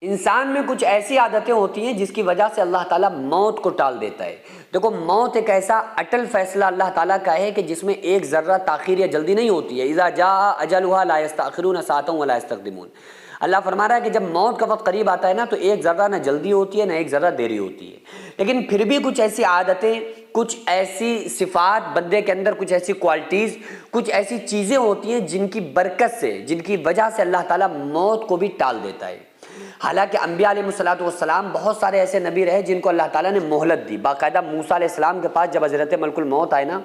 انسان میں کچھ ایسی عادتیں ہوتی ہیں جس کی وجہ سے اللہ تعالیٰ موت کو ٹال دیتا ہے۔ دیکھو، موت ایک ایسا اٹل فیصلہ اللہ تعالیٰ کا ہے کہ جس میں ایک ذرہ تاخیر یا جلدی نہیں ہوتی ہے۔ اذا جاء اجلها لا يستأخرون ساعة ولا يستقدمون۔ اللہ فرما رہا ہے کہ جب موت کا وقت قریب آتا ہے نا تو ایک ذرہ نہ جلدی ہوتی ہے نہ ایک ذرہ دیری ہوتی ہے، لیکن پھر بھی کچھ ایسی عادتیں، کچھ ایسی صفات بندے کے اندر، کچھ ایسی کوالٹیز، کچھ ایسی چیزیں ہوتی ہیں جن کی برکت سے، جن کی وجہ سے اللہ تعالیٰ موت کو بھی ٹال دیتا ہے۔ حالانکہ انبیاء علیہ الصلوۃ بہت سارے ایسے نبی رہے جن کو اللہ تعالیٰ نے مہلت دی۔ باقاعدہ موسیٰ علیہ السلام کے پاس جب حضرت ملک الموت آئے نا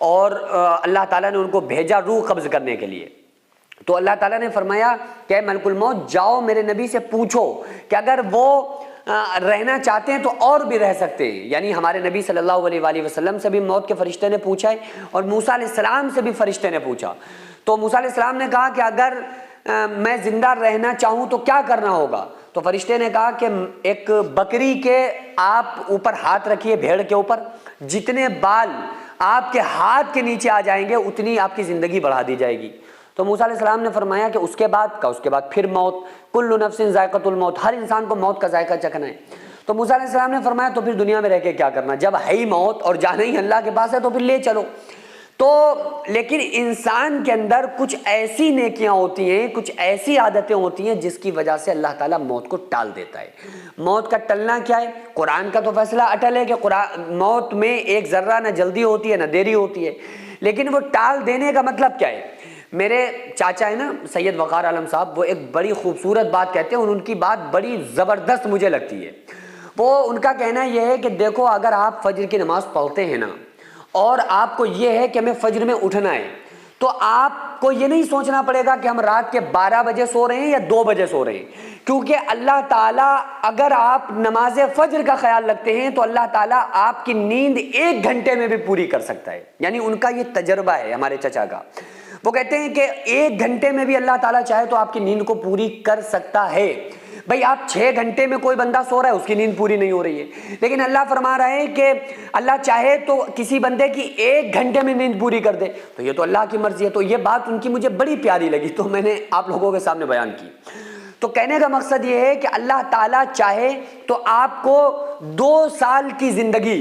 اور اللہ تعالیٰ نے ان کو بھیجا روح قبض کرنے کے لیے، تو اللہ تعالیٰ نے فرمایا کہ اے ملک الموت، جاؤ میرے نبی سے پوچھو کہ اگر وہ رہنا چاہتے ہیں تو اور بھی رہ سکتے ہیں۔ یعنی ہمارے نبی صلی اللہ علیہ وآلہ وسلم سے بھی موت کے فرشتے نے پوچھا ہے اور موسیٰ علیہ السلام سے بھی فرشتے نے پوچھا۔ تو موسیٰ علیہ السلام نے کہا کہ اگر میں زندہ رہنا چاہوں تو کیا کرنا ہوگا؟ تو فرشتے نے کہا کہ ایک بکری کے آپ اوپر ہاتھ رکھیے، بھیڑ کے اوپر، جتنے بال آپ کے ہاتھ کے نیچے آ جائیں گے اتنی آپ کی زندگی بڑھا دی جائے گی۔ تو موسیٰ علیہ السلام نے فرمایا کہ اس کے بعد پھر موت، کل نفس ذائقۃ الموت، ہر انسان کو موت کا ذائقہ چکھنا ہے۔ تو موسیٰ علیہ السلام نے فرمایا تو پھر دنیا میں رہ کے کیا کرنا، جب ہے ہی موت اور جانا ہی اللہ کے پاس ہے تو پھر لے چلو۔ تو لیکن انسان کے اندر کچھ ایسی نیکیاں ہوتی ہیں، کچھ ایسی عادتیں ہوتی ہیں جس کی وجہ سے اللہ تعالیٰ موت کو ٹال دیتا ہے۔ موت کا ٹلنا کیا ہے؟ قرآن کا تو فیصلہ اٹل ہے کہ موت میں ایک ذرہ نہ جلدی ہوتی ہے نہ دیری ہوتی ہے، لیکن وہ ٹال دینے کا مطلب کیا ہے؟ میرے چاچا ہے نا سید وقار عالم صاحب، وہ ایک بڑی خوبصورت بات کہتے ہیں اور ان کی بات بڑی زبردست مجھے لگتی ہے۔ وہ ان کا کہنا یہ ہے کہ دیکھو، اگر آپ فجر کی نماز پڑھتے ہیں نا اور آپ کو یہ ہے کہ ہمیں فجر میں اٹھنا ہے، تو آپ کو یہ نہیں سوچنا پڑے گا کہ ہم رات کے 12 بجے سو رہے ہیں یا 2 بجے سو رہے ہیں، کیونکہ اللہ تعالیٰ اگر آپ نماز فجر کا خیال رکھتے ہیں تو اللہ تعالیٰ آپ کی نیند 1 گھنٹے میں بھی پوری کر سکتا ہے۔ یعنی ان کا یہ تجربہ ہے ہمارے چچا کا، وہ کہتے ہیں کہ 1 گھنٹے میں بھی اللہ تعالیٰ چاہے تو آپ کی نیند کو پوری کر سکتا ہے۔ بھائی آپ 6 گھنٹے میں کوئی بندہ سو رہا ہے، اس کی نیند پوری نہیں ہو رہی ہے، لیکن اللہ فرما رہا ہے کہ اللہ چاہے تو کسی بندے کی 1 گھنٹے میں نیند پوری کر دے، تو یہ تو اللہ کی مرضی ہے۔ تو یہ بات ان کی مجھے بڑی پیاری لگی، تو میں نے آپ لوگوں کے سامنے بیان کی۔ تو کہنے کا مقصد یہ ہے کہ اللہ تعالیٰ چاہے تو آپ کو 2 سال کی زندگی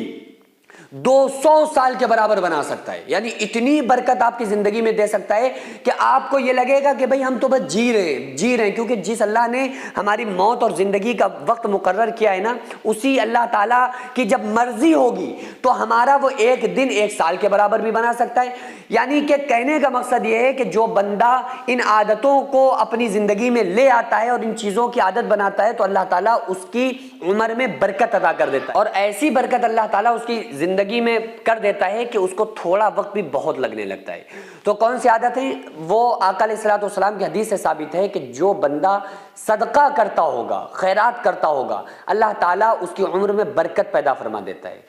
200 سال کے برابر بنا سکتا ہے۔ یعنی اتنی برکت آپ کی زندگی میں دے سکتا ہے کہ آپ کو یہ لگے گا کہ بھئی ہم تو بس جی رہے ہیں، کیونکہ جس اللہ نے ہماری موت اور زندگی کا وقت مقرر کیا ہے نا، اسی اللہ تعالیٰ کی جب مرضی ہوگی تو ہمارا وہ ایک دن 1 سال کے برابر بھی بنا سکتا ہے۔ یعنی کہ کہنے کا مقصد یہ ہے کہ جو بندہ ان عادتوں کو اپنی زندگی میں لے آتا ہے اور ان چیزوں کی عادت بناتا ہے تو اللہ تعالیٰ اس کی عمر میں برکت عطا کر دیتا ہے، اور ایسی برکت اللہ تعالیٰ اس کی زندگی میں کر دیتا ہے کہ اس کو تھوڑا وقت بھی بہت لگنے لگتا ہے۔ تو کون سی عادت ہے؟ وہ آقا علیہ الصلوۃ والسلام کی حدیث سے ثابت ہے کہ جو بندہ صدقہ کرتا ہوگا، خیرات کرتا ہوگا، اللہ تعالیٰ اس کی عمر میں برکت پیدا فرما دیتا ہے۔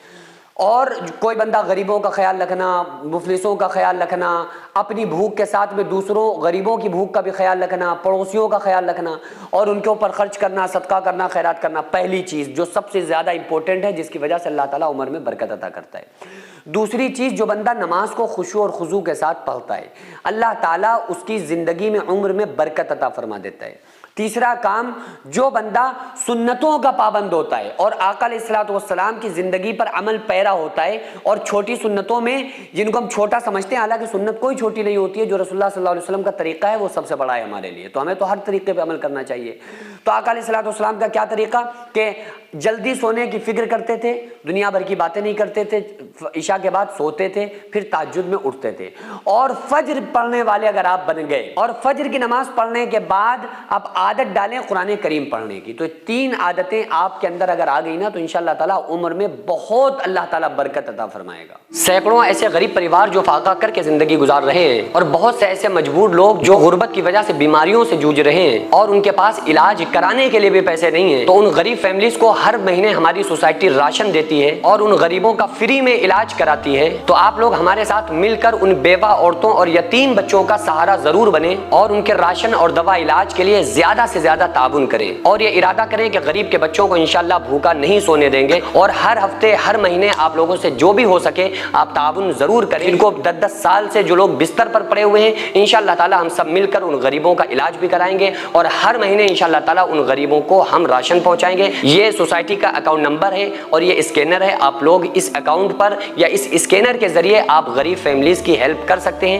اور کوئی بندہ غریبوں کا خیال رکھنا، مفلسوں کا خیال رکھنا، اپنی بھوک کے ساتھ میں دوسروں غریبوں کی بھوک کا بھی خیال رکھنا، پڑوسیوں کا خیال رکھنا اور ان کے اوپر خرچ کرنا، صدقہ کرنا، خیرات کرنا، پہلی چیز جو سب سے زیادہ امپورٹنٹ ہے، جس کی وجہ سے اللہ تعالیٰ عمر میں برکت عطا کرتا ہے۔ دوسری چیز، جو بندہ نماز کو خشوع اور خضوع کے ساتھ پڑھتا ہے، اللہ تعالیٰ اس کی زندگی میں عمر میں برکت عطا فرما دیتا ہے۔ تیسرا کام، جو بندہ سنتوں کا پابند ہوتا ہے اور آقا علیہ الصلوۃ والسلام کی زندگی پر عمل پیرا ہوتا ہے، اور چھوٹی سنتوں میں جن کو ہم چھوٹا سمجھتے ہیں، حالانکہ سنت کوئی چھوٹی نہیں ہوتی ہے، جو رسول اللہ صلی اللہ علیہ وسلم کا طریقہ ہے وہ سب سے بڑا ہے ہمارے لیے، تو ہمیں تو ہر طریقے پہ عمل کرنا چاہیے۔ تو آقا علیہ الصلوۃ والسلام کا کیا طریقہ کہ جلدی سونے کی فکر کرتے تھے، دنیا بھر کی باتیں نہیں کرتے تھے، عشاء کے بعد سوتے تھے، پھر تہجد میں اٹھتے تھے، اور فجر پڑھنے والے اگر آپ بن گئے اور فجر کی نماز پڑھنے کے بعد آپ عادت ڈالیں قرآن کریم پڑھنے کی، تو 3 عادتیں آپ کے اندر اگر آ گئی نا تو انشاءاللہ تعالیٰ عمر میں بہت اللہ تعالیٰ برکت عطا فرمائے گا۔ سینکڑوں ایسے غریب پریوار جو فاقہ کر کے زندگی گزار رہے ہیں، اور بہت سے ایسے مجبور لوگ جو غربت کی وجہ سے بیماریوں سے جوجھ رہے ہیں اور ان کے پاس علاج کرانے کے لیے بھی پیسے نہیں ہیں، تو ان غریب فیملیز کو ہر مہینے ہماری سوسائٹی راشن دیتی ہے اور ان غریبوں کا فری میں علاج کراتی ہے۔ تو آپ لوگ ہمارے ساتھ مل کر ان بیوہ عورتوں اور یتیم بچوں کا سہارا ضرور بنیں اور ان کے راشن اور دوا علاج کے لیے زیادہ زیادہ سے زیادہ تعاون کریں اور یہ ارادہ کریں کہ غریب کے بچوں کو انشاءاللہ بھوکا نہیں سونے دیں گے، اور ہر ہفتے ہر مہینے آپ لوگوں سے جو بھی ہو سکے آپ تعاون ضرور کریں۔ ان کو 10 سال سے جو لوگ بستر پر پڑے ہوئے ہیں انشاءاللہ تعالی ہم سب مل کر ان غریبوں کا علاج بھی کرائیں گے، اور ہر مہینے انشاءاللہ تعالی ان غریبوں کو ہم راشن پہنچائیں گے۔ یہ سوسائٹی کا اکاؤنٹ نمبر ہے اور یہ اسکینر ہے، آپ لوگ اس اکاؤنٹ پر یا اس اسکینر کے ذریعے آپ غریب فیملیز کی ہیلپ کر سکتے ہیں۔